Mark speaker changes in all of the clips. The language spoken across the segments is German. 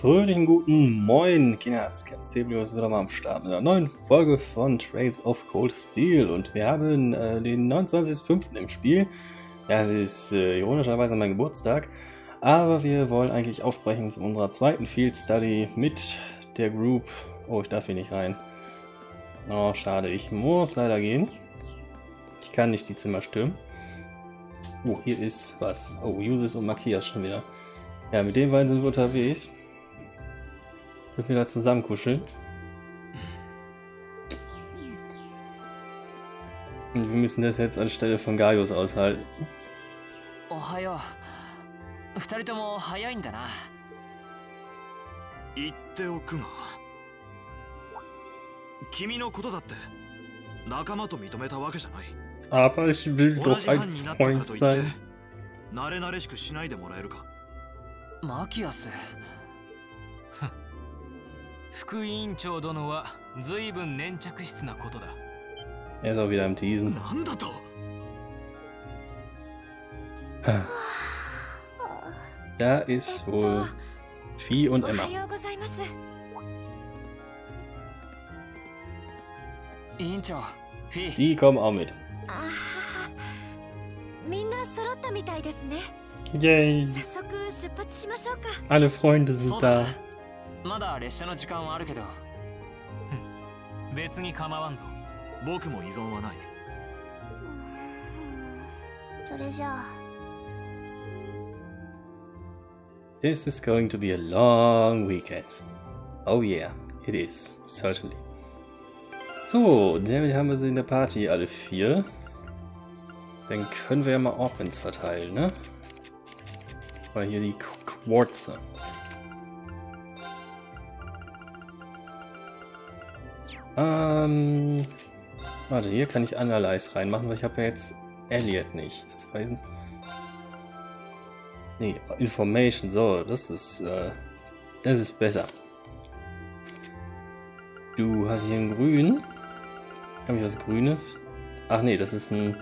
Speaker 1: Fröhlichen guten Moin, Kinders. Steeblio ist wieder mal am Start mit einer neuen Folge von Trails of Cold Steel und wir haben den 29.05. im Spiel. Ja, es ist ironischerweise mein Geburtstag, aber wir wollen eigentlich aufbrechen zu unserer zweiten Field Study mit der Group. Oh, ich darf hier nicht rein. Oh, schade, ich muss leider gehen. Ich kann nicht die Zimmer stürmen. Oh, hier ist was. Oh, Jusis und Machias schon wieder. Ja, mit den beiden sind wir unterwegs. Wir wieder zusammen kuscheln. Und wir müssen das jetzt anstelle von Gaius aushalten.
Speaker 2: Ohayo. 二人とも早いんだな。
Speaker 3: 言っておくが、君のことだって仲間と認めたわけじゃない。
Speaker 1: Aber ich will doch ein Freund sein.
Speaker 3: 慣れ慣れしくしないでもらえるか。
Speaker 2: マキアス。
Speaker 4: 副委員長殿は随分粘着質なことだ。
Speaker 1: Er ist auch wieder am Teasen.
Speaker 3: なんだと。
Speaker 1: Da ist wohl Vieh und Emma.
Speaker 2: 委員長、フィー。
Speaker 1: Die kommen auch mit.
Speaker 5: みんな揃ったみたいですね。
Speaker 1: Yay!
Speaker 5: 早速出発しましょうか。
Speaker 1: Alle Freunde sind da.
Speaker 2: まだ列車の時間はあるけど。
Speaker 4: 別に構わんぞ。
Speaker 3: 僕も依存はない。
Speaker 5: それじゃあ。
Speaker 1: This is going to be a long weekend. Oh yeah, it is. Certainly. So, damit haben wir sie in der Party, alle 4. Dann können wir ja mal Orphans verteilen, ne? Weil hier die Quarze. Warte, hier kann ich Analyze reinmachen, weil ich habe ja jetzt Elliot nicht. Das weiß ich. Nee, Information, so, das ist besser. Du hast hier ein Grün. Habe ich was Grünes? Ach nee, das ist ein...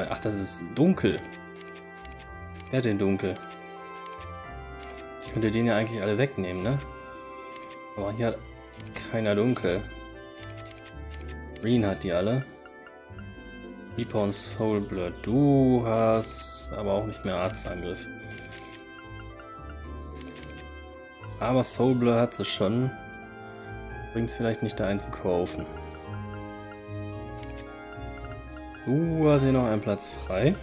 Speaker 1: Ach, das ist dunkel. Wer hat den dunkel? Ich könnte den ja eigentlich alle wegnehmen, ne? Aber hier hat keiner dunkel. Green hat die alle. Deeper und Soul Blur. Du hast aber auch nicht mehr Arztangriff. Aber Soul Blur hat sie schon. Bringt es vielleicht nicht da einzukaufen. Du hast hier noch einen Platz frei.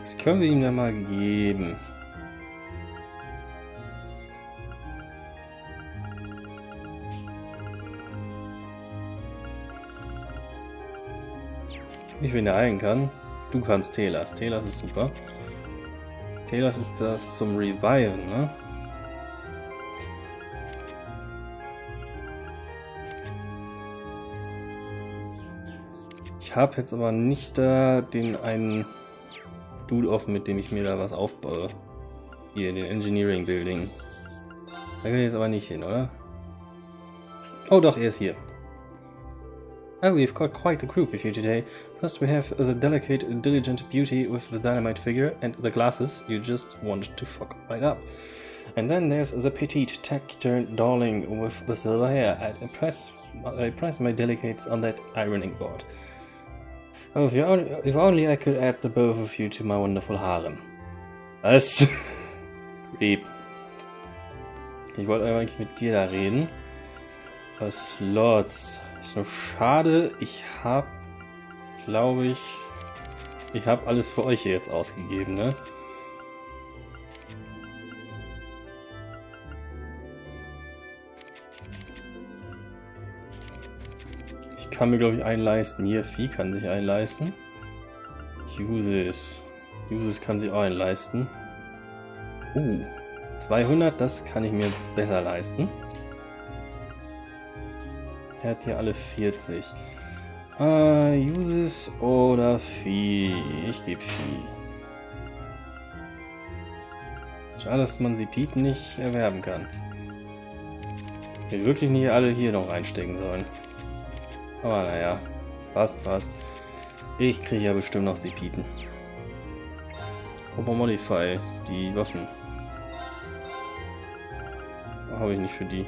Speaker 1: Das können wir ihm ja mal geben. Nicht, wen der heilen kann. Du kannst Telas. Telas ist super. Telas ist das zum Reviven, ne? Ich habe jetzt aber nicht da den einen Dude offen, mit dem ich mir da was aufbaue. Hier, den Engineering Building. Da kann ich jetzt aber nicht hin, oder? Oh doch, er ist hier. Oh, we've got quite the group with you today. First we have the delicate, diligent beauty with the dynamite figure and the glasses you just want to fuck right up. And then there's the petite, taciturn darling with the silver hair. I press my delicates on that ironing board. Oh, if only I could add the both of you to my wonderful harem. Was? Lieb. Ich wollte eigentlich mit dir da reden. Was Lords. Ist nur schade, ich habe, glaube ich habe alles für euch hier jetzt ausgegeben, ne? Ich kann mir, glaube ich, einen leisten. Hier, Vieh kann sich einen leisten. Jusis. Jusis kann sich auch einen leisten. 200, das kann ich mir besser leisten. Er hat hier alle 40. Jusis oder Vieh? Ich gebe Vieh. Schade, dass man sie Piet nicht erwerben kann. Ich will wirklich nicht alle hier noch reinstecken sollen. Aber naja, passt. Ich kriege ja bestimmt noch Sepiten. Aber Modify, die Waffen. Habe ich nicht für die.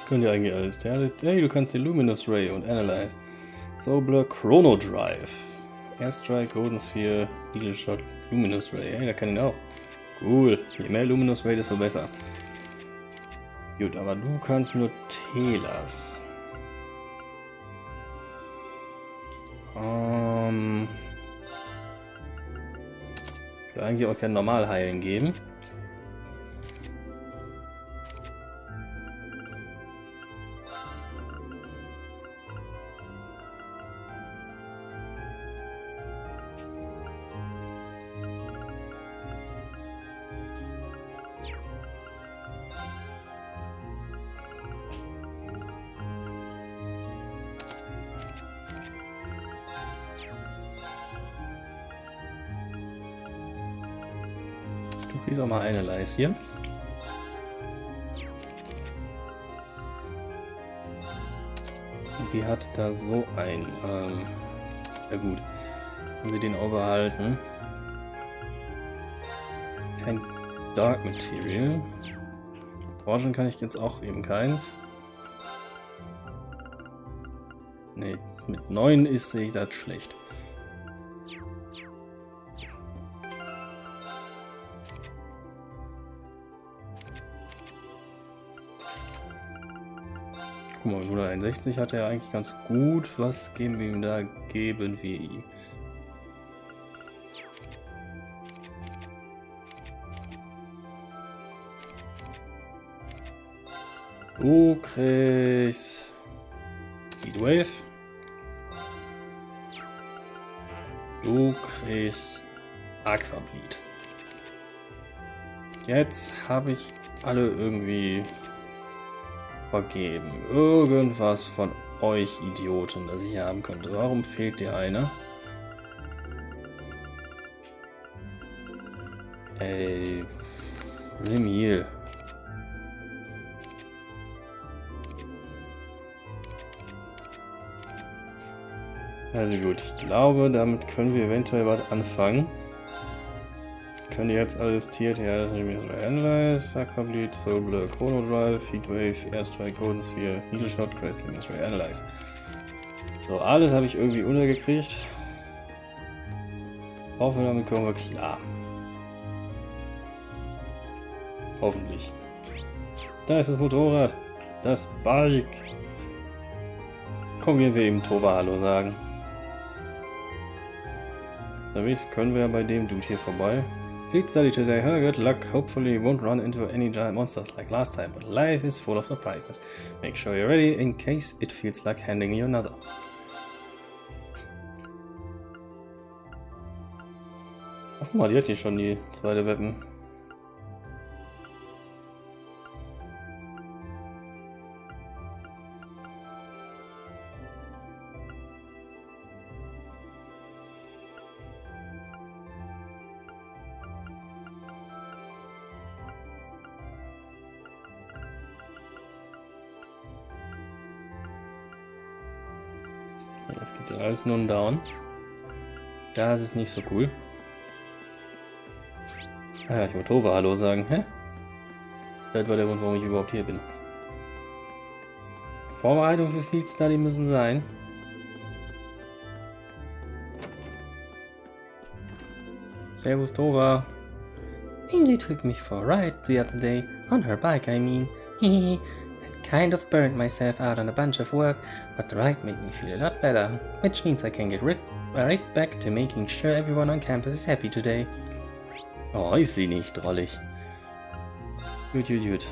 Speaker 1: Können ja eigentlich alles. Hey, du kannst den Luminous Ray und Analyze. Solar Chrono Drive. Airstrike, Golden Sphere, Needle Shot, Luminous Ray. Hey, der kann ihn auch. Cool. Je mehr Luminous Ray, desto besser. Gut, aber du kannst nur Telas. Ich will eigentlich auch kein Normalheilen geben. Du kriegst auch mal eine Leis hier. Sie hat da so ein. Ja gut. Wenn sie den auch behalten. Kein Dark Material. Orangen kann ich jetzt auch eben keins. Ne, mit 9 sehe ich das schlecht. Guck mal, 161 hat er eigentlich ganz gut. Was geben wir ihm da? Geben wir ihm. Du kriegst Heatwave. Du kriegst Aquableed. Jetzt habe ich alle irgendwie vergeben. Irgendwas von euch Idioten, das ich hier haben könnte. Warum fehlt dir einer? Ey, Remil. Also gut, ich glaube, damit können wir eventuell was anfangen. Können jetzt alles tiert her, Analyze, Aquableed, Solar Chrono Drive, Heatwave, Airstrike, Golden Sphere, Needle Shot, Luminous Ray, Analyze. So, alles habe ich irgendwie untergekriegt. Hoffe, damit kommen wir klar. Hoffentlich. Da ist das Motorrad. Das Bike. Komm, gehen wir eben Tova Hallo sagen. Damit können wir bei dem Dude hier vorbei. Field study today, good luck. Hopefully you won't run into any giant monsters like last time, but life is full of surprises. Make sure you're ready in case it feels like handing you another. Ach guck mal, die hat hier schon die zweite Weapon. Das gibt ja alles nur einen Down. Da ist es nicht so cool. Ah ja, ich wollte Tova Hallo sagen. Hä? Das war der Grund, warum ich überhaupt hier bin. Vorbereitung für Field Study müssen sein. Servus Tova. Amy took me for a ride the other day. On her bike, I mean. Hehe. Kind of burned myself out on a bunch of work, but the ride made me feel a lot better, which means I can get right back to making sure everyone on campus is happy today. Oh, ist sie nicht drollig. Gut, gut, gut.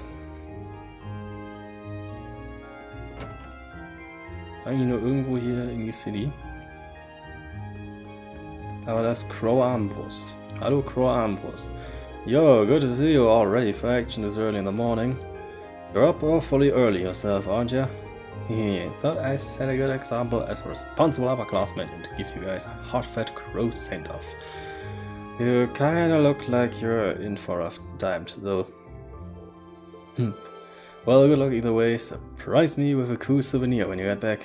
Speaker 1: Eigentlich nur irgendwo hier in die City. Aber das ist Crow Armbrust. Hallo Crow Armbrust. Yo, good to see you all ready for action this early in the morning. You're up awfully early yourself, aren't you? Thought I set a good example as a responsible upperclassman and to give you guys a hot-fat crow send-off. You kinda look like you're in for a time, though. Well, good luck either way. Surprise me with a cool souvenir when you get back.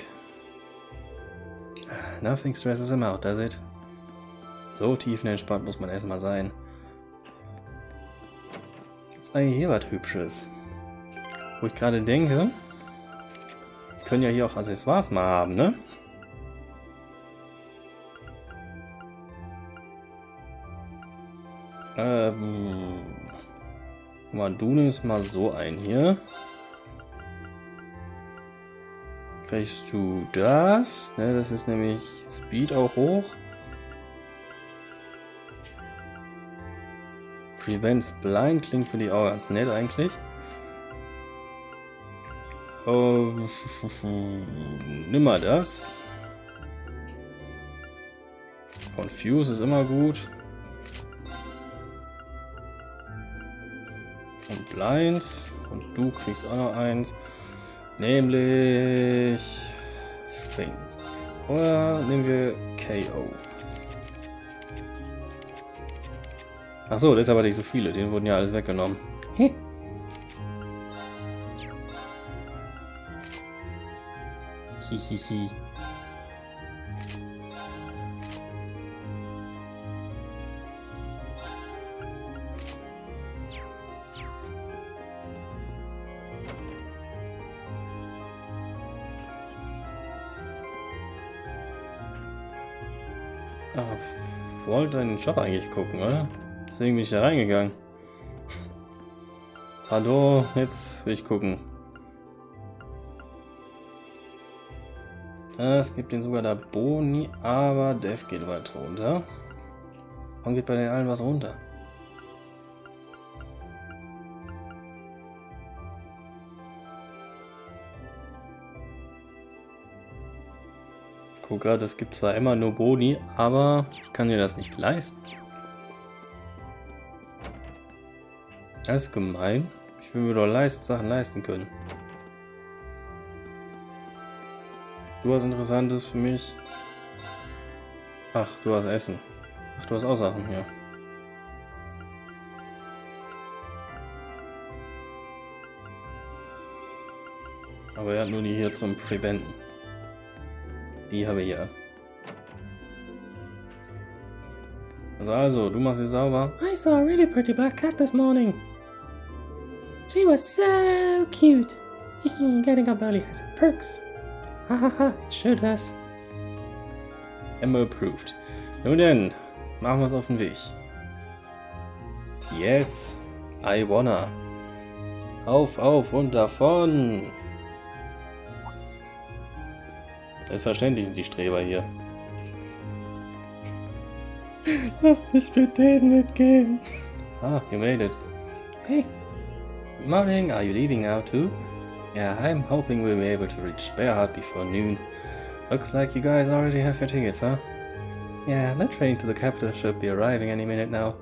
Speaker 1: Nothing stresses him out, does it? So tiefenentspannt muss man erstmal sein. Gibt's eigentlich hier was Hübsches? Wo ich gerade denke, wir können ja hier auch Accessoires mal haben, ne? Mal, du nimmst mal so ein hier. Kriegst du das? Ne, das ist nämlich Speed auch hoch. Prevents Blind klingt für die auch ganz nett eigentlich. Oh, nimm mal das. Confuse ist immer gut. Und Blind. Und du kriegst auch noch eins. Nämlich Think. Oder nehmen wir KO. Achso, das ist aber nicht so viele. Denen wurden ja alles weggenommen. Hihihi. Wollte in den Shop eigentlich gucken, oder? Deswegen bin ich da reingegangen. Hallo, jetzt will ich gucken. Es gibt den sogar da Boni, aber Dev geht weit runter. Warum geht bei den allen was runter? Ich gucke gerade, es gibt zwar immer nur Boni, aber ich kann mir das nicht leisten. Das ist gemein. Ich will mir doch Sachen leisten können. Du hast Interessantes für mich. Ach, du hast Essen. Ach, du hast auch Sachen hier. Aber er hat nur die hier zum Preventen. Die habe ich ja. Also, du machst sie sauber. I saw a really pretty black cat this morning. She was so cute. Getting up early has perks. Hahaha, it sure does. Emma approved. Nun denn, machen wir uns auf den Weg. Yes, I wanna. Auf, auf und davon. Selbstverständlich sind die Streber hier. Lass mich mit denen mitgehen. Ah, you made it. Hey. Morning, are you leaving now too? Yeah, I'm hoping we'll be able to reach Bareahard before noon. Looks like you guys already have your tickets, huh? Yeah, the train to the capital should be arriving any minute now.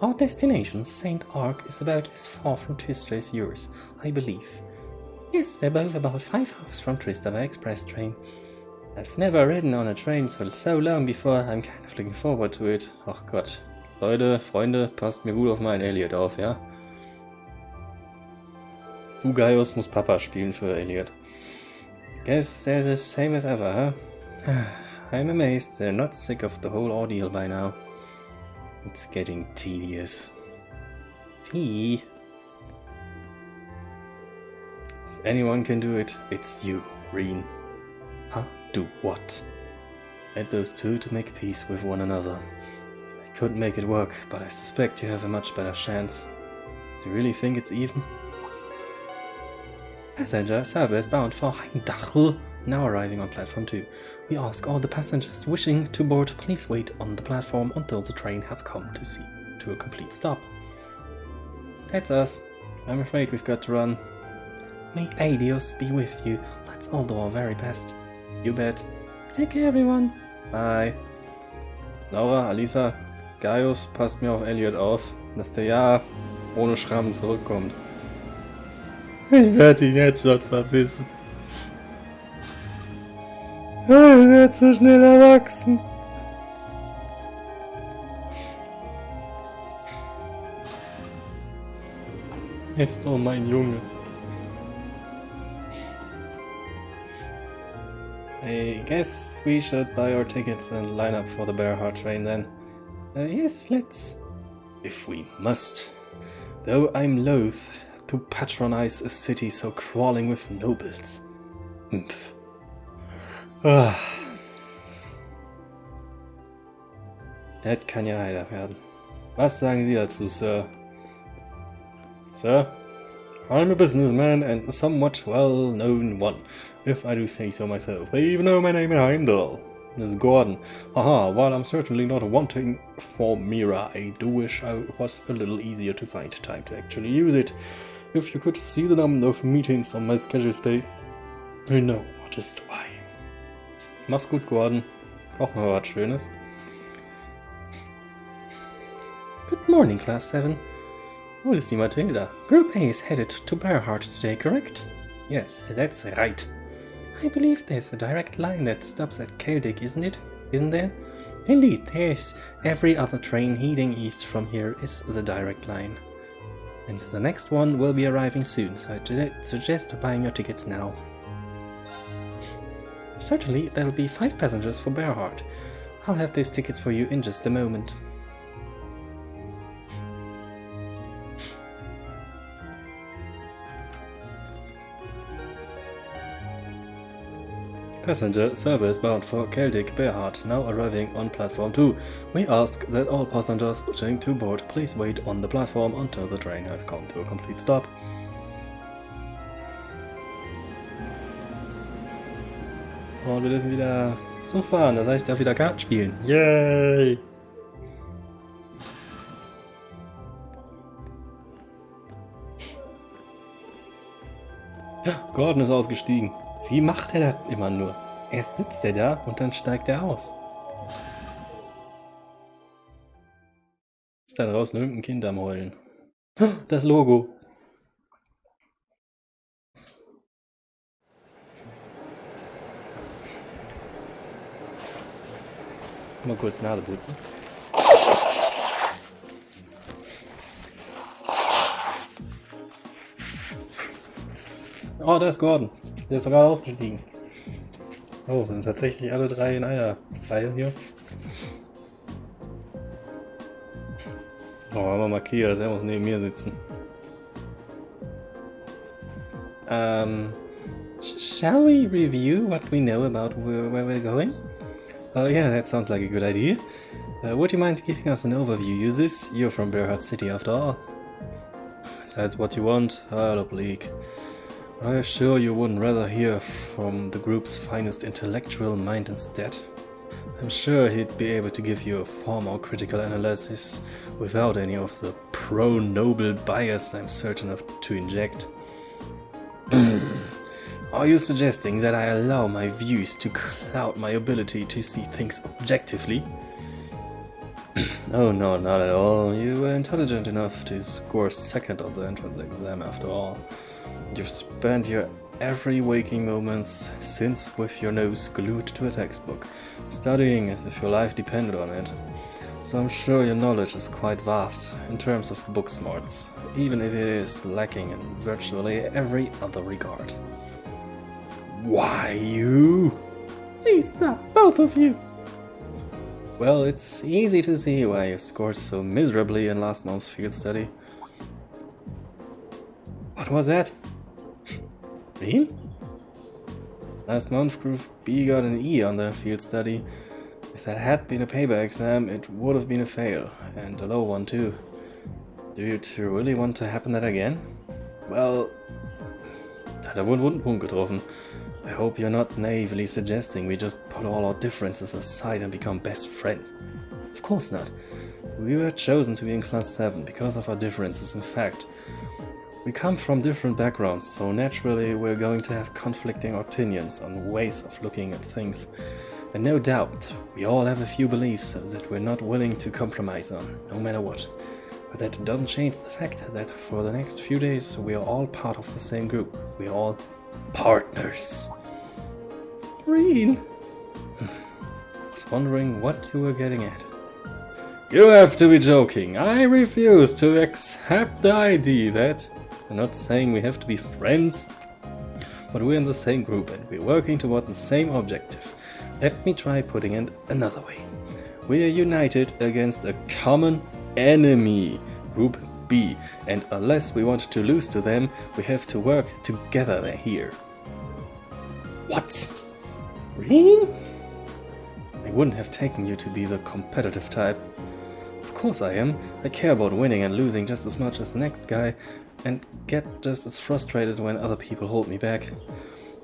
Speaker 1: Our destination, St. Ark, is about as far from Trista as yours, I believe. Yes, they're both about 5 hours from Trista by express train. I've never ridden on a train for so long before, I'm kind of looking forward to it. Ach Gott. Leute, Freunde, passt mir gut auf meinen Elliot auf, ja? Du Gaius muss Papa spielen für Elliot. Guess they're the same as ever, huh? I'm amazed they're not sick of the whole ordeal by now. It's getting tedious. If anyone can do it, it's you, Reen. Huh? Do what? Get those two to make peace with one another. I couldn't make it work, but I suspect you have a much better chance. Do you really think it's even? Passenger service bound for Heimdachel, now arriving on platform 2. We ask all the passengers wishing to board, please wait on the platform until the train has come to a complete stop. That's us. I'm afraid we've got to run. May Adios be with you. Let's all do our very best. You bet. Take care, everyone. Bye. Laura, Alisa, Gaius, passt mir auf Elliot auf, dass der ja ohne Schramm zurückkommt. Ich werde ihn jetzt schon vermissen. Er wird so schnell erwachsen. Er ist nur mein Junge. I guess we should buy our tickets and line up for the Bareahard train then. Yes, let's. If we must. Though I'm loath to patronize a city so crawling with nobles. Mpf. Ah. Das kann ja heiter werden. Was sagen Sie dazu, Sir? Sir? I'm a businessman and a somewhat well-known one, if I do say so myself. They even know my name in Heimdall. Miss Gordon. Haha, while I'm certainly not wanting for Mira, I do wish I was a little easier to find time to actually use it. If you could see the number of meetings on my schedule today, you know just why. Mach's gut, Gordon. Koch mal was Schönes. Good morning, Class 7. Oh, you see Matilda. Group A is headed to Bareahard today, correct? Yes, that's right. I believe there's a direct line that stops at Celtic, isn't it? Isn't there? Indeed, there's. Every other train heading east from here is the direct line. And the next one will be arriving soon, so I suggest buying your tickets now. Certainly, there'll be 5 passengers for Bareahard. I'll have those tickets for you in just a moment. Passenger service bound for Celtic Bareahard now arriving on platform 2. We ask that all passengers wishing to board please wait on the platform until the train has come to a complete stop. Und wir dürfen wieder Zug fahren, das heißt, ich darf wieder Karten spielen. Yay! Gordon ist ausgestiegen. Wie macht er das immer nur? Erst sitzt er da und dann steigt er aus. Ist da draußen irgendein Kind am Heulen? Das Logo. Mal kurz Nase putzen. Oh, da ist Gordon. Der ist sogar ausgestiegen. Oh, sind tatsächlich alle 3 in einer Reihe hier. Oh, aber Machias, er muss neben mir sitzen. Shall we review what we know about where we're going? Oh yeah, that sounds like a good idea. Would you mind giving us an overview, Jusis? You're from Bareahard City after all. That's what you want? I'll oblique. Are you sure you wouldn't rather hear from the group's finest intellectual mind instead? I'm sure he'd be able to give you a far more critical analysis without any of the pro-noble bias I'm certain of to inject. Are you suggesting that I allow my views to cloud my ability to see things objectively? Oh no, not at all. You were intelligent enough to score second on the entrance exam after all. You've spent your every waking moments since with your nose glued to a textbook, studying as if your life depended on it. So I'm sure your knowledge is quite vast in terms of book smarts, even if it is lacking in virtually every other regard. Why you? Please stop, both of you! Well, it's easy to see why you scored so miserably in last month's field study. What was that? Green? Last month, Group B got an E on the field study. If that had been a paper exam, it would have been a fail, and a low one too. Do you two really want to happen that again? Well, hat er wohl einen wunden Punkt getroffen. I hope you're not naively suggesting we just put all our differences aside and become best friends. Of course not. We were chosen to be in Class 7 because of our differences. In fact, we come from different backgrounds, so naturally we're going to have conflicting opinions on ways of looking at things. And no doubt, we all have a few beliefs that we're not willing to compromise on, no matter what. But that doesn't change the fact that for the next few days we are all part of the same group. We are all partners. Green! I was wondering what you were getting at. You have to be joking. I refuse to accept the idea that... I'm not saying we have to be friends, but we're in the same group and we're working toward the same objective. Let me try putting it another way. We are united against a common enemy, Group B, and unless we want to lose to them, we have to work together here. What? Green? I wouldn't have taken you to be the competitive type. Of course I am. I care about winning and losing just as much as the next guy, and get just as frustrated when other people hold me back.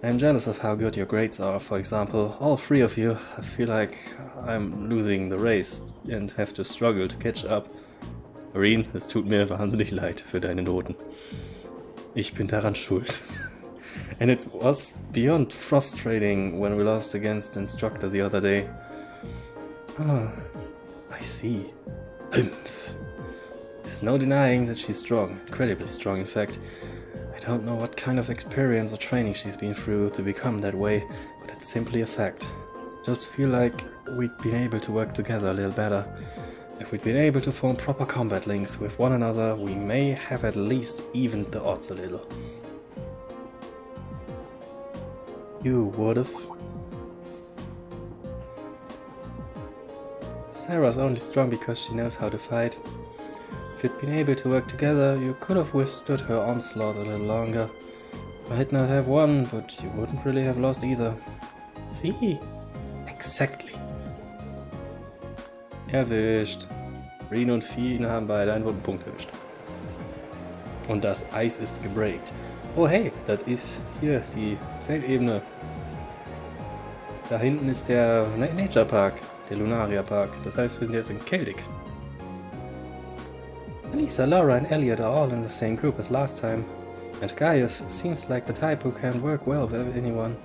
Speaker 1: I'm jealous of how good your grades are, for example. All three of you, I feel like I'm losing the race and have to struggle to catch up. Marine, es tut mir wahnsinnig leid für deine Noten. Ich bin daran schuld. And it was beyond frustrating when we lost against the instructor the other day. Ah, I see. Humph. There's no denying that she's strong, incredibly strong in fact. I don't know what kind of experience or training she's been through to become that way, but it's simply a fact. Just feel like we'd been able to work together a little better. If we'd been able to form proper combat links with one another, we may have at least evened the odds a little. You would've. Sarah's only strong because she knows how to fight. If you'd been able to work together, you could have withstood her onslaught a little longer. Might not have won, but you wouldn't really have lost either. See? Exactly. Erwischt. Rin und Fien haben beide einen wunden Punkt erwischt. Und das Eis ist gebreakt. Oh hey, das ist hier die Feldebene. Da hinten ist der Nature Park, der Lunaria Park. Das heißt, wir sind jetzt in Celtic. Lisa, Laura and Elliot are all in the same group as last time. And Gaius seems like the type who can work well with anyone.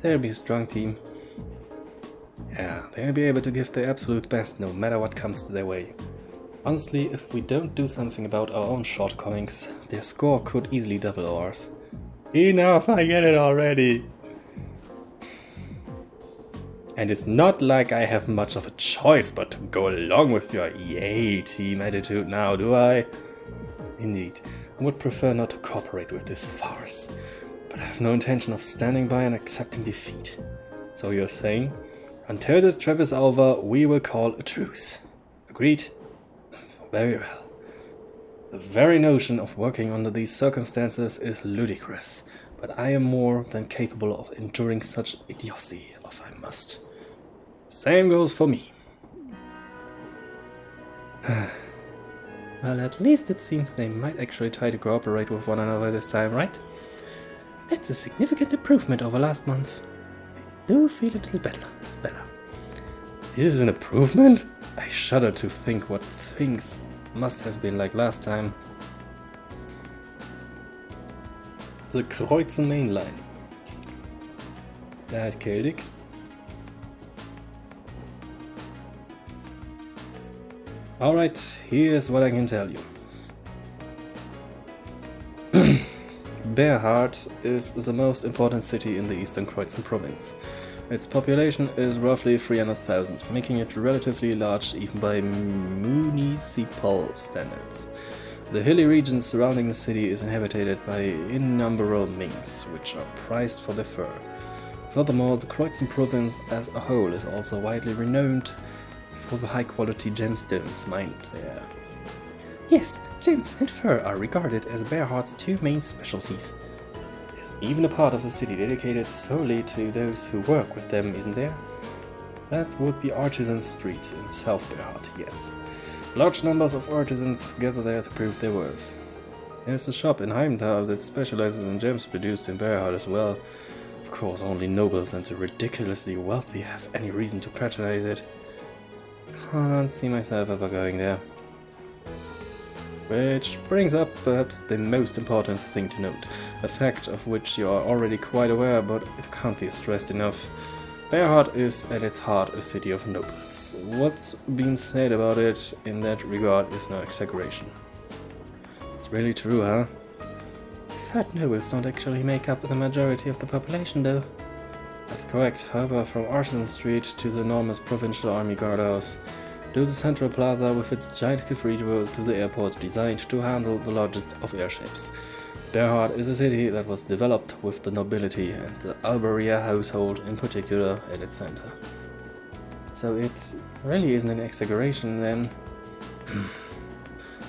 Speaker 1: They'll be a strong team. Yeah, they'll be able to give their absolute best no matter what comes their way. Honestly, if we don't do something about our own shortcomings, their score could easily double ours. Enough, I get it already! And it's not like I have much of a choice but to go along with your EA team attitude now, do I? Indeed, I would prefer not to cooperate with this farce, but I have no intention of standing by and accepting defeat. So you're saying, until this trip is over, we will call a truce. Agreed? Very well. The very notion of working under these circumstances is ludicrous, but I am more than capable of enduring such idiocy if I must. Same goes for me. Well, at least it seems they might actually try to cooperate with one another this time, right? That's a significant improvement over last month. I do feel a little better. This is an improvement? I shudder to think what things must have been like last time. The Kreuzen Main Line. Da hat Celtic. Alright, here's what I can tell you. Bareahard is the most important city in the Eastern Kreuzen province. Its population is roughly 300,000, making it relatively large even by municipal standards. The hilly region surrounding the city is inhabited by innumerable minks, which are prized for their fur. Furthermore, the Kreuzen province as a whole is also widely renowned for the high-quality gemstones mined there. Yes, gems and fur are regarded as Bareahard's two main specialties. There's even a part of the city dedicated solely to those who work with them, isn't there? That would be Artisan Street in South Bareahard, yes. Large numbers of artisans gather there to prove their worth. There's a shop in Heimdall that specializes in gems produced in Bareahard as well. Of course, only nobles and the ridiculously wealthy have any reason to patronize it. Can't see myself ever going there. Which brings up perhaps the most important thing to note, a fact of which you are already quite aware, but it can't be stressed enough. Bareahard is at its heart a city of nobles. What's been said about it in that regard is no exaggeration. It's really true, huh? I've heard nobles don't actually make up the majority of the population, though. That's correct. However, from Artisan Street to the enormous provincial army guardhouse, to the central plaza with its giant cathedral, to the airport designed to handle the largest of airships, Bareahard is a city that was developed with the nobility and the Alberia household in particular at its center. So it really isn't an exaggeration then. I'm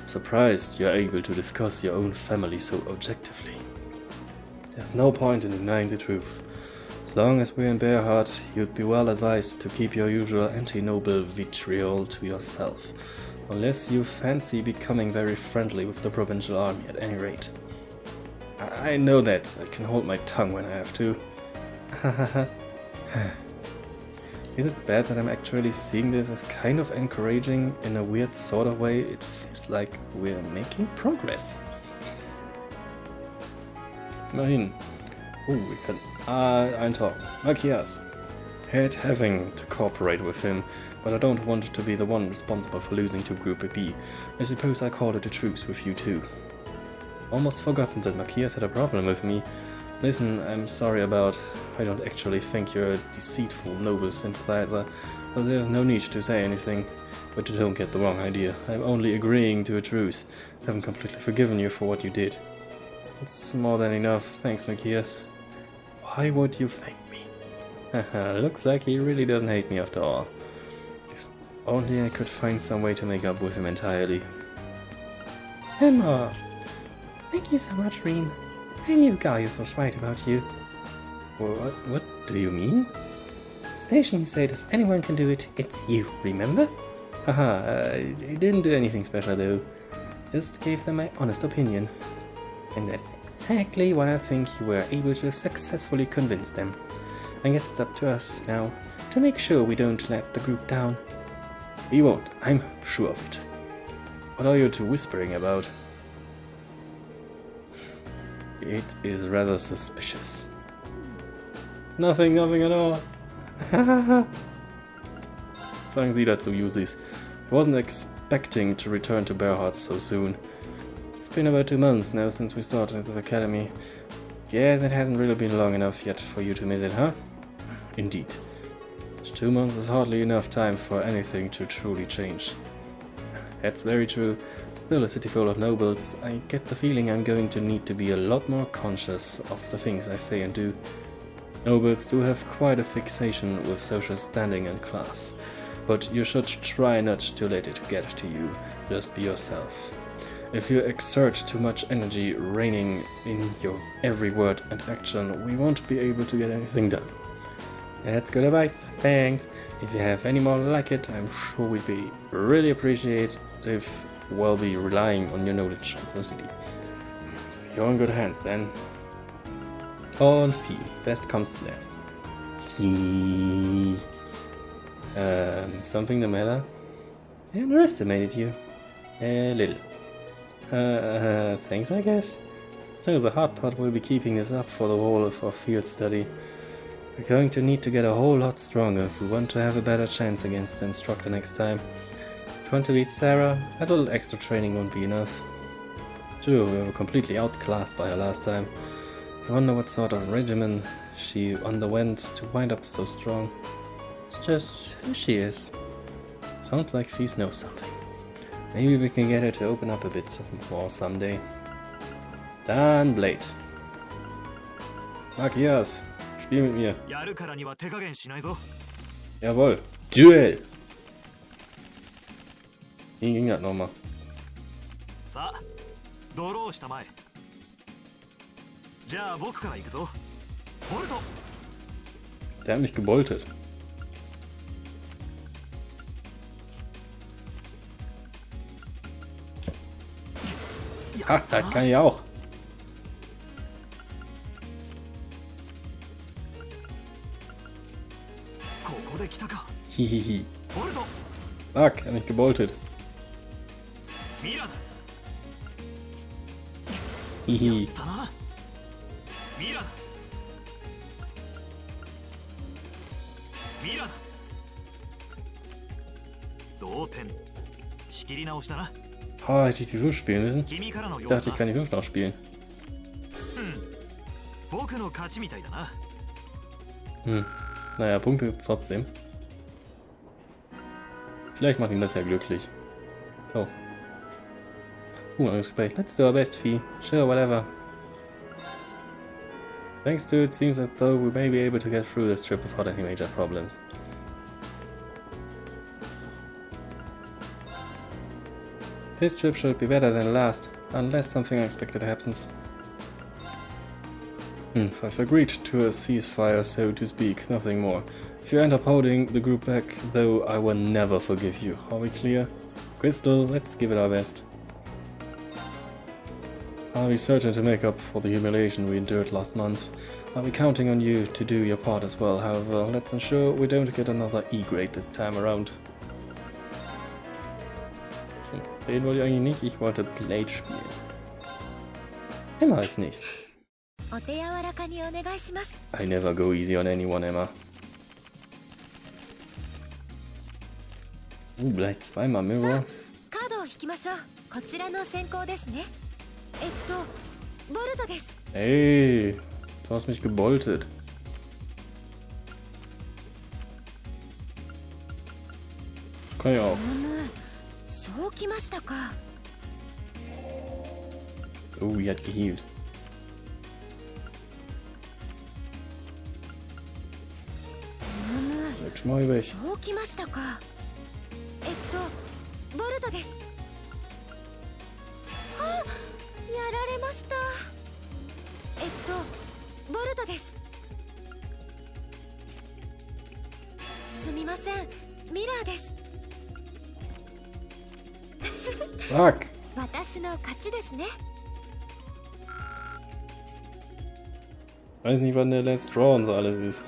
Speaker 1: surprised you're able to discuss your own family so objectively. There's no point in denying the truth. As long as we're in Bareahard, you'd be well advised to keep your usual anti-noble vitriol to yourself, unless you fancy becoming very friendly with the provincial army at any rate. I know that. I can hold my tongue when I have to. Is it bad that I'm actually seeing this as kind of encouraging in a weird sort of way? It feels like we're making progress. Immerhin. Oh, we can... ein Talk. Machias. Hate having to cooperate with him, but I don't want to be the one responsible for losing to Group B. I suppose I called it a truce with you too. Almost forgotten that Machias had a problem with me. Listen, I'm sorry about... I don't actually think you're a deceitful noble sympathizer, but there's no need to say anything. But you don't get the wrong idea. I'm only agreeing to a truce. I haven't completely forgiven you for what you did. It's more than enough, thanks Machias. Why would you thank me? Haha, looks like he really doesn't hate me after all. If only I could find some way to make up with him entirely.
Speaker 6: Emma! Thank you so much, Reen. I knew Gaius was right about you.
Speaker 1: What do you mean?
Speaker 6: The station said if anyone can do it, it's you, remember?
Speaker 1: Haha, I didn't do anything special though. Just gave them my honest opinion.
Speaker 6: And that's exactly why I think you were able to successfully convince them. I guess it's up to us now to make sure we don't let the group down.
Speaker 1: We won't, I'm sure of it. What are you two whispering about? It is rather suspicious. Nothing at all. Sagen Sie dazu, Jusis. I wasn't expecting to return to Bareahard so soon. It's been about 2 months now since we started the academy. Guess it hasn't really been long enough yet for you to miss it, huh? Indeed. 2 months is hardly enough time for anything to truly change. That's very true. Still a city full of nobles, I get the feeling I'm going to need to be a lot more conscious of the things I say and do. Nobles do have quite a fixation with social standing and class, but you should try not to let it get to you. Just be yourself. If you exert too much energy reining in your every word and action, we won't be able to get anything done. That's good advice, thanks. If you have any more like it, I'm sure we'd be really appreciative. We'll be relying on your knowledge of the city. You're in good hands then. On feel. Best comes last. Something the matter? I underestimated you. A little. Thanks I guess. Still the hard part will be keeping this up for the whole of our field study. We're going to need to get a whole lot stronger if we want to have a better chance against the instructor next time. If you want to beat Sarah, a little extra training won't be enough. True, we were completely outclassed by her last time. I wonder what sort of regimen she underwent to wind up so strong. It's just who she is. Sounds like Feast knows something. Maybe we can get her to open up a bit more someday. Dann Blade. Machias, spiel mit mir.
Speaker 3: やるからには手加減しないぞ。
Speaker 1: Jawohl. Duell. Wie ging das nochmal?
Speaker 3: さあ、ドローしたまえ。じゃあ僕から行くぞ。ボルト。
Speaker 1: Der hat mich geboltet. Ha, das kann ich auch. Hihihi. Fuck, er hat mich geboltet. Hihi.
Speaker 3: ミラだ。同点。仕切り直しだな。
Speaker 1: Oh, hätte ich die 5 spielen müssen.
Speaker 3: 君からの
Speaker 1: Ich
Speaker 3: ようだ
Speaker 1: dachte, ich kann die 5 noch spielen.
Speaker 3: 僕の勝ちみたいだな。
Speaker 1: Naja, Punkte gibt's trotzdem. Vielleicht macht ihn das ja glücklich. Oh. Anderes Gespräch. Let's do our best, Vieh. Sure, whatever. Thanks to it, seems as though we may be able to get through this trip without any major problems. This trip should be better than the last, unless something unexpected happens. I've agreed to a ceasefire, so to speak, nothing more. If you end up holding the group back, though, I will never forgive you. Are we clear? Crystal, let's give it our best. I'll be certain to make up for the humiliation we endured last month. I'll be counting on you to do your part as well, however, let's ensure we don't get another E-Grade this time around. Den wollte ich eigentlich nicht, ich wollte Blade spielen. Emma ist nicht.
Speaker 5: お手柔らかにお願いします。
Speaker 1: I never go easy on anyone, Emma. Blade zweimal Mirror.
Speaker 5: カードを引きましょう。こちらの先行ですね。ボルトです。
Speaker 1: Ey, du hast mich geboltet. Kann ich auch.
Speaker 5: そうきましたか。
Speaker 1: Oh, die hat gehealt. Sag mal weg.
Speaker 5: そうきましたか。ボルトです。あ、やられました。ボルトです。すみません、ミラーです。
Speaker 1: Fuck.
Speaker 5: 私の勝ちですね。
Speaker 1: Weiß nicht, wann der Last Draw und so alles ist.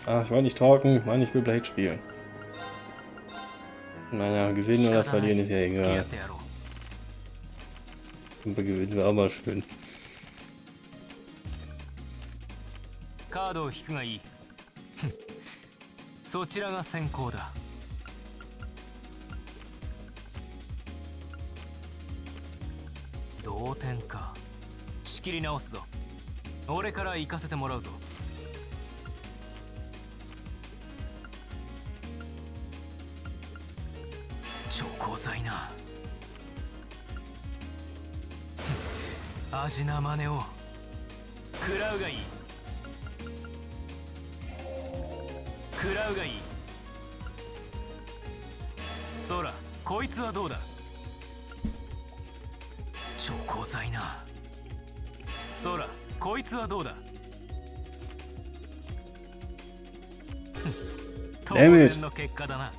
Speaker 1: Ach, ich wollte nicht talken, Mann, ich will Blade spielen. Naja, gewinnen oder verlieren ist ja egal. Aber gewinnen wäre aber schön.
Speaker 4: カードを引くがいい。そちらが先行だ。同点か。仕切り直すぞ。俺から行かせてもらうぞ。超高材な。味な真似を食らうがいい。食らうがいい。そら、こいつはどうだ。超高材な。そら、こいつはどうだ。当然の結果だな。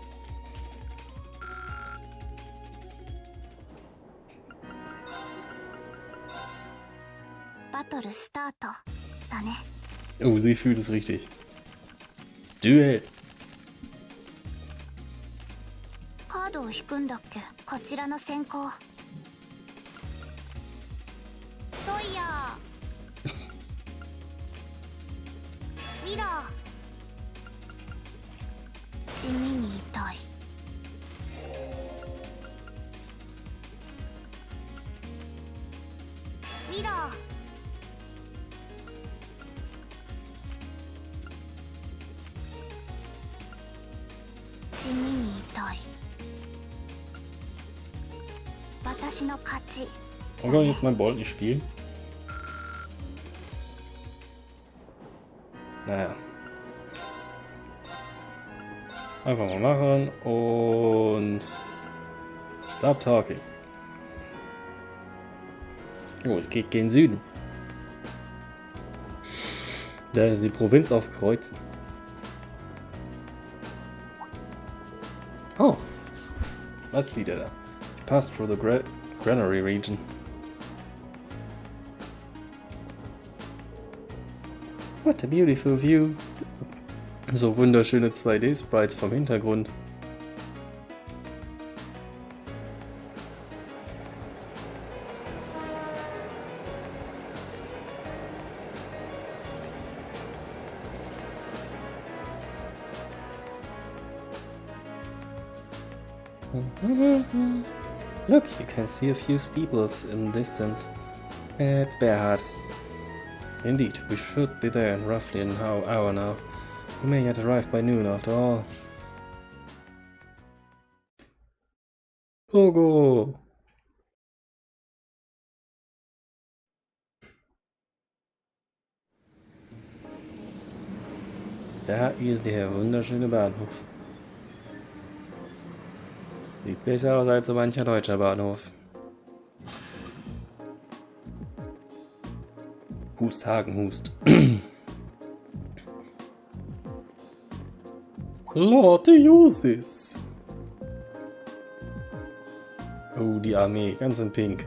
Speaker 5: バトルスタートだね。
Speaker 1: Oh, sie fühlt es richtig. Duell.
Speaker 5: カードを引くんだっけ。こちらの先行。ソイヤー。ミラー。地味に痛い。ミラー。地味に痛い。私の勝ち。
Speaker 1: Und kann ich jetzt mein Bolt nicht spielen? Naja. Einfach mal machen und stop talking. Oh, es geht gen Süden. Da ist die Provinz auf Kreuzen. Oh, was sieht er da? Passed through the granary region. What a beautiful view. So wunderschöne 2D-Sprites vom Hintergrund.
Speaker 6: Look, you can see a few steeples in the distance. It's Bareahard. Indeed, we should be there in roughly an hour now. We may yet arrive by noon after all. Logo! Da ist der wunderschöne Bahnhof. Sieht besser aus als so mancher deutscher Bahnhof. Hust, Hagen, Hust. Lord Jusis. Oh, die Armee, ganz in Pink.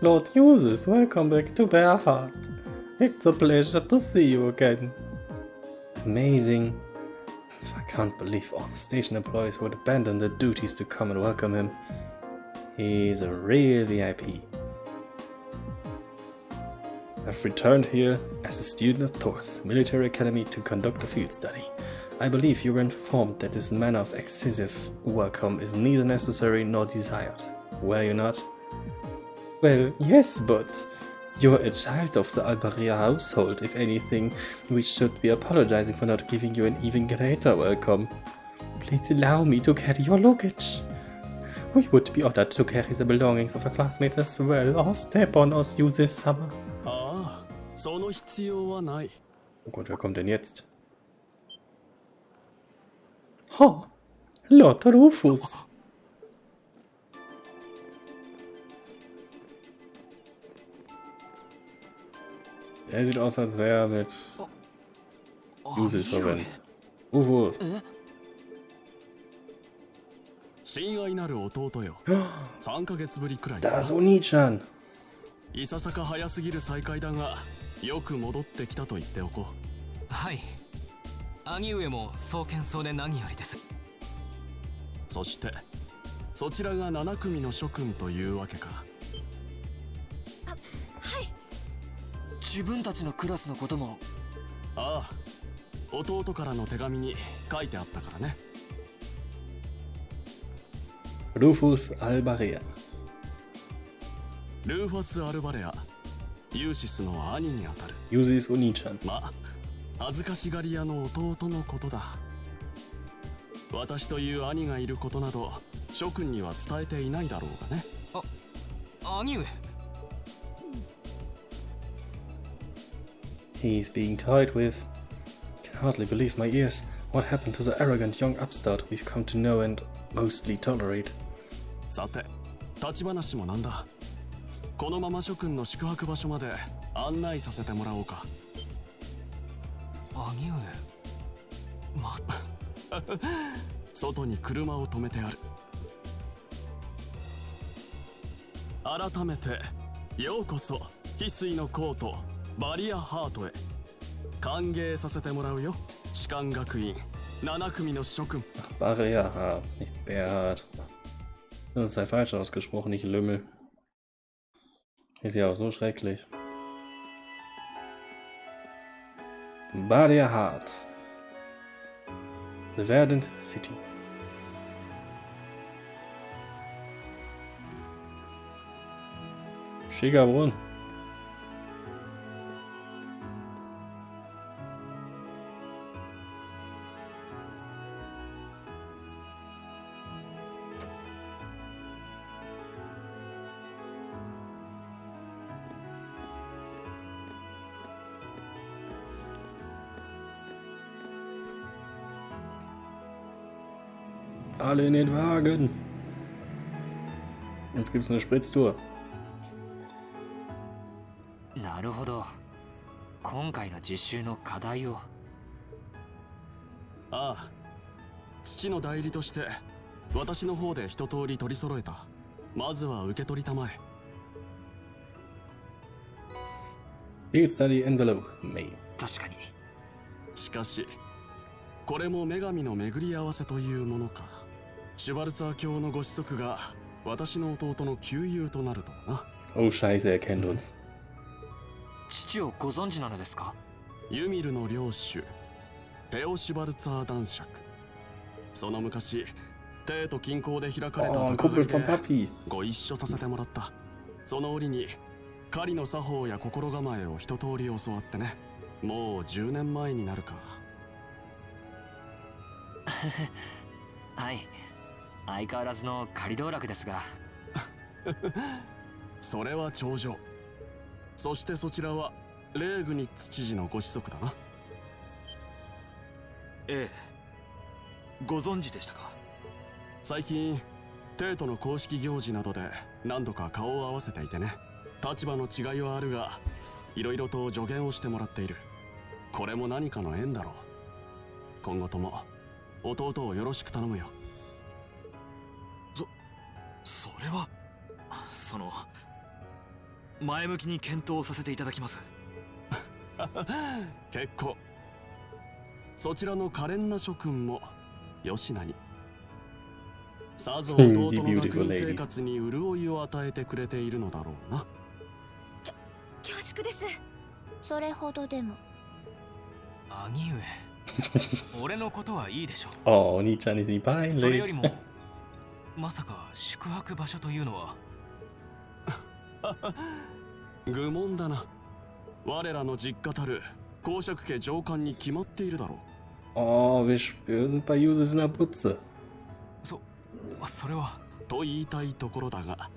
Speaker 6: Lord Jusis, welcome back to Bareahard. It's a pleasure to see you again. Amazing. I can't believe all the station employees would abandon their duties to come and welcome him. He's a real VIP. I've returned here as a student of Thor's military academy to conduct a field study. I believe you were informed that this manner of excessive welcome is neither necessary nor desired. Were you not? Well, yes, but you're a child of the Albaria household. If anything, we should be apologizing for not giving you an even greater welcome. Please allow me to carry your luggage. We would be honored to carry the belongings of a classmate as well, or step on us use this summer. Oh Gott, wer kommt denn jetzt? Ha! Lord Rufus! Er sieht aus, als wäre er mit Jusis verwendet. Rufus! Da ist Oni-chan!
Speaker 3: いささか早すぎる再会だが、よく戻ってきたと言っておこう。
Speaker 4: はい。兄上も双剣そうで何よりです。
Speaker 3: そして、そちらが7組の諸君というわけか。
Speaker 2: はい。自分たちのクラスのことも。
Speaker 3: ああ、弟からの手紙に書いてあったからね。
Speaker 6: Rufus Albaria。
Speaker 3: ルーファス・アルバレア、ユーシスの兄にあたる。
Speaker 6: Jusis Oni-chan。
Speaker 3: まあ、恥ずかしがり屋の弟のことだ。私という兄がいることなど、諸君には伝えていないだろうがね。
Speaker 4: 兄上。
Speaker 6: He's being toyed with. Can hardly believe my ears. What happened to the arrogant young upstart we've come to know and mostly tolerate?
Speaker 3: さて、立ち話もなんだ。このまま諸君の宿泊場所まで案内させてもらおうか。
Speaker 4: 兄上、
Speaker 3: 外に車を止めてある。改めてようこそ翡翠のコートバリアハートへ歓迎させてもらうよ。士官学院7組の諸君。
Speaker 6: Bareahard, nicht Bareahard. Das sei falsch ausgesprochen, nicht Lümmel. Ist ja auch so schrecklich. Bareahard. The Verdant City. Schicker Brunnen. Alle in den Wagen. Jetzt gibt's eine Spritztour.
Speaker 2: なるほど。今回の実習の課題を。
Speaker 3: ああ、父の代理として私の方で一通り取り揃えた。まずは受け取りたまえ。
Speaker 6: Field Study Envelope Mail。
Speaker 2: 確かに。
Speaker 3: しかし、これも女神の巡り合わせというものか。シュバルツァー教のご子息が私の弟の旧友となるとはな。
Speaker 6: Oh Scheiße, er kennt uns。
Speaker 2: 父をご存知なのですか？
Speaker 3: ユミルの領主テオ・シュバルツァー男爵。その昔帝都近郊で開かれた
Speaker 6: Oh, ein
Speaker 3: 高
Speaker 6: Kumpel
Speaker 3: 狩
Speaker 6: von
Speaker 3: で
Speaker 6: Papi.
Speaker 3: ご一緒させてもらった。その折に狩りの作法や心構えを一通り教わってね。もう10年前になるか。
Speaker 2: はい、相変わらずの狩り道楽ですが。
Speaker 3: それは頂上。そしてそちらはレーグニッツ知事のご子息だな。
Speaker 7: ええ、ご存知でしたか。
Speaker 3: 最近帝都の公式行事などで何度か顔を合わせていてね。立場の違いはあるが、いろいろと助言をしてもらっている。これも何かの縁だろう。今後とも弟をよろしく頼むよ。
Speaker 7: それは前向きに検討させていただきます。
Speaker 3: 結構。そちらの可憐な諸君もよしなに。さぞ弟の学院生活に潤いを与えてくれているのだろうな。
Speaker 5: 恐縮です。
Speaker 8: それほどでも。
Speaker 4: 兄上、俺のことはいいでしょう。
Speaker 6: Oh, Oni-chan ist nicht
Speaker 4: それより
Speaker 6: peinlich.
Speaker 4: もまさか宿泊場所というのは。
Speaker 3: 愚問だな。我らの実家たる公爵家上官に決まっているだろう。
Speaker 6: Oh, wir sind bei Jusis in der Butze.
Speaker 4: それは。
Speaker 3: と言いたいところだが、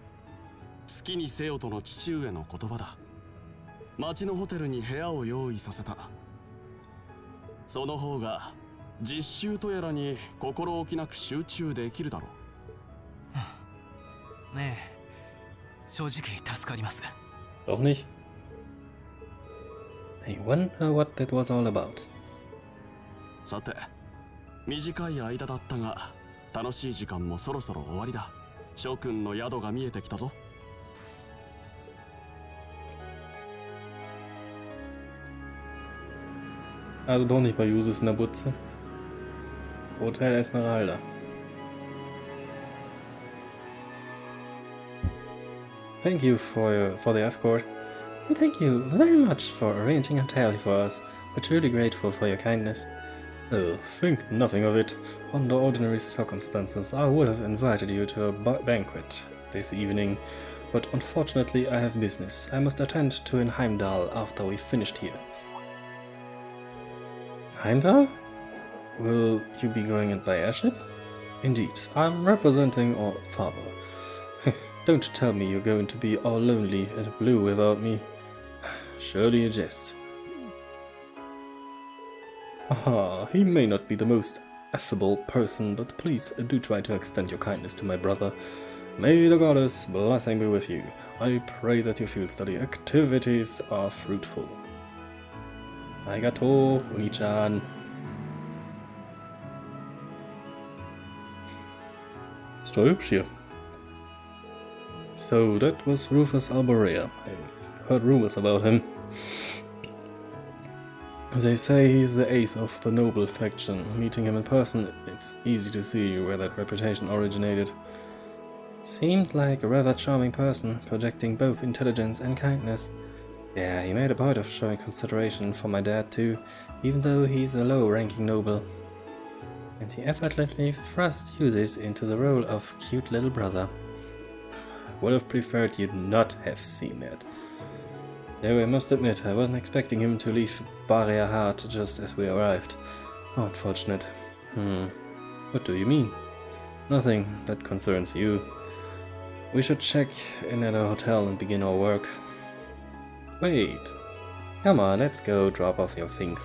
Speaker 3: 好きにせよとの父上の言葉だ。町のホテルに部屋を用意させた。その方が実習とやらに心置きなく集中できるだろ
Speaker 4: う。ねえ、正直助かります。
Speaker 6: Doch nicht? I wonder what that was all about.
Speaker 3: さて、短い間だったが楽しい時間もそろそろ終わりだ。諸君の宿が見えてきたぞ。
Speaker 6: Also doch nicht bei Jusis in der Butze. Hotel Esmeralda. Thank you for the escort. And thank you very much for arranging a hotel for us. We're truly grateful for your kindness. Oh, think nothing of it. Under ordinary circumstances, I would have invited you to a banquet this evening, but unfortunately I have business. I must attend to in Heimdall after we've finished here. Heimdall? Will you be going in by airship? Indeed, I'm representing our father. Don't tell me you're going to be all lonely and blue without me. Surely a jest. Aha, he may not be the most affable person, but please do try to extend your kindness to my brother. May the goddess blessing be with you. I pray that your field study activities are fruitful. Arigato, Oni-chan. Ist doch hübsch hier. So, that was Rufus Alborea. I heard rumors about him. They say he's the ace of the noble faction. Meeting him in person, it's easy to see where that reputation originated. Seemed like a rather charming person, projecting both intelligence and kindness. Yeah, he made a point of showing consideration for my dad too, even though he's a low-ranking noble. And he effortlessly thrust Jusis into the role of cute little brother. Would have preferred you'd not have seen that. Though I must admit, I wasn't expecting him to leave Bareahard just as we arrived. How unfortunate. What do you mean? Nothing that concerns you. We should check in at a hotel and begin our work. Wait. Come on, let's go drop off your things.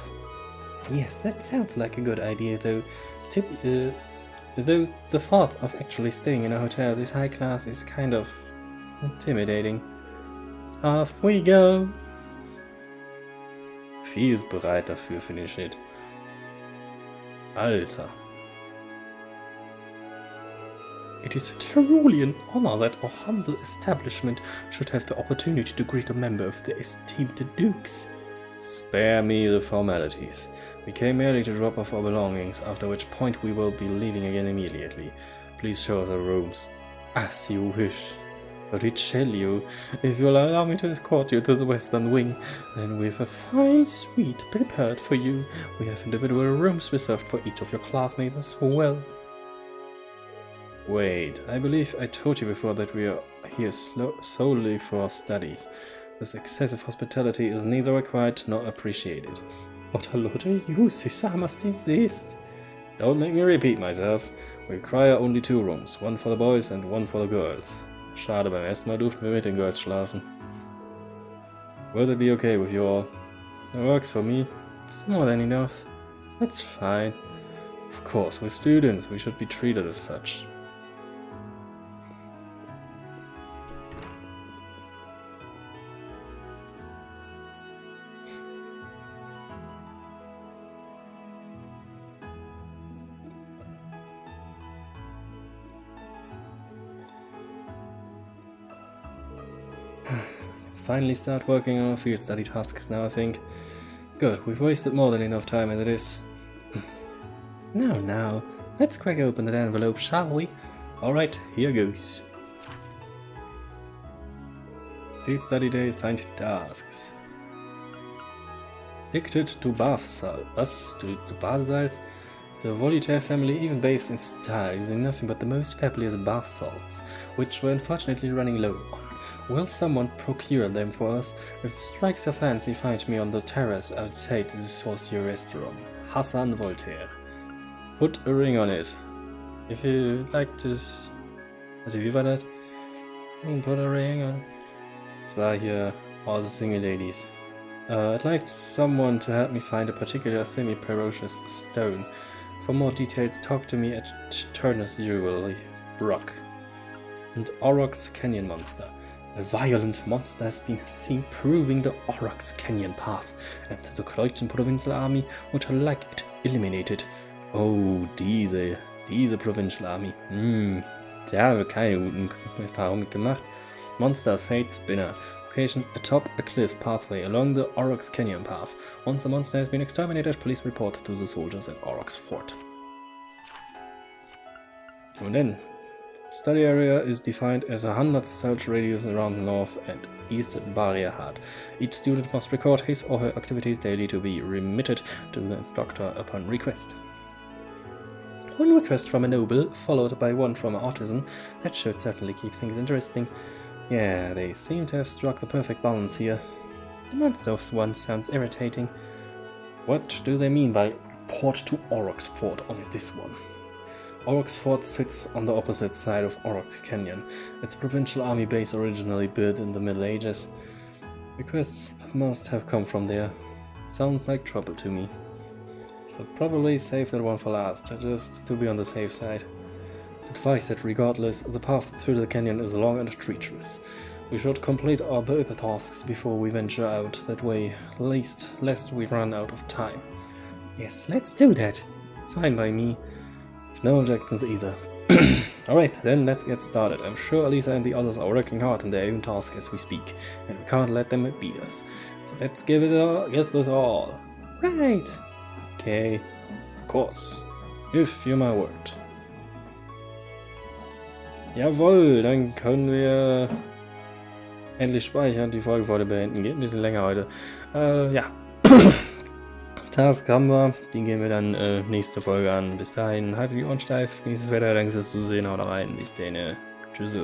Speaker 6: Yes, that sounds like a good idea, though. Though the thought of actually staying in a hotel this high class is kind of intimidating. Off we go! Vieh ist bereit dafür, finde ich shit. Alter. It is truly an honor that our humble establishment should have the opportunity to greet a member of the esteemed Dukes. Spare me the formalities. We came merely to drop off our belongings, after which point we will be leaving again immediately. Please show us our rooms. As you wish. But we tell you, if you'll allow me to escort you to the western wing, then we have a fine suite prepared for you. We have individual rooms reserved for each of your classmates as well. Wait, I believe I told you before that we are here solely for studies. This excessive hospitality is neither required nor appreciated. What a lot of Jusis must exist. Don't make me repeat myself. We require only 2 rooms, one for the boys and one for the girls. Schade, beim ersten Mal durften wir mit den Girls schlafen. Will it be okay with you all? It works for me. It's more than enough. That's fine. Of course, we're students, we should be treated as such. Finally start working on our field study tasks now, I think. Good, we've wasted more than enough time as it is. Now, let's crack open that envelope, shall we? Alright, here goes. Field study day assigned tasks. Addicted to bath salts. To bath salts? The Voltaire family even bathes in style, using nothing but the most fabulous bath salts, which were unfortunately running low on. Will someone procure them for us? If it strikes your fancy, find me on the terrace outside the Saucier restaurant. Hassan Voltaire. Put a ring on it. If you like to... Also wie war das? Put a ring on... Das war hier all the single ladies. I'd like someone to help me find a particular semi-ferocious stone. For more details, talk to me at Turner's Jewelry, Brock. And Aurochs Canyon Monster. A violent monster has been seen proving the Aurochs Canyon path, and the Kreutzenprovincial Army would like it eliminated. Oh, diese Provincial Army. Da haben wir keine guten Erfahrungen mitgemacht. Monster Fate Spinner. Location atop a cliff pathway along the Aurochs Canyon path. Once the monster has been exterminated, police report to the soldiers at Aurochs Fort. And then, study area is defined as 100 search radius around north and east Bareahard. Each student must record his or her activities daily to be remitted to the instructor upon request. One request from a noble, followed by one from an artisan. That should certainly keep things interesting. Yeah, they seem to have struck the perfect balance here. The monster's one sounds irritating. What do they mean by port to Aurochs Fort on this one? Aurochs Fort sits on the opposite side of Aurochs Canyon. It's a provincial army base originally built in the Middle Ages. Requests must have come from there. Sounds like trouble to me. Should probably save that one for last, just to be on the safe side. Advise that regardless, the path through the canyon is long and treacherous. We should complete our other tasks before we venture out that way, lest we run out of time. Yes, let's do that. Fine by me. No objections either. Alright, then let's get started. I'm sure Elisa and the others are working hard on their own task as we speak, and we can't let them beat us. So let's give it all. Right! Okay, of course. If you're my word. Jawohl, dann können wir endlich speichern, die Folge heute beenden. Geht ein bisschen länger heute. Ja. Task haben wir, den gehen wir dann nächste Folge an. Bis dahin, haltet die Ohren steif, genießt das Wetter, danke fürs Zusehen, haut rein, bis dann, tschüss.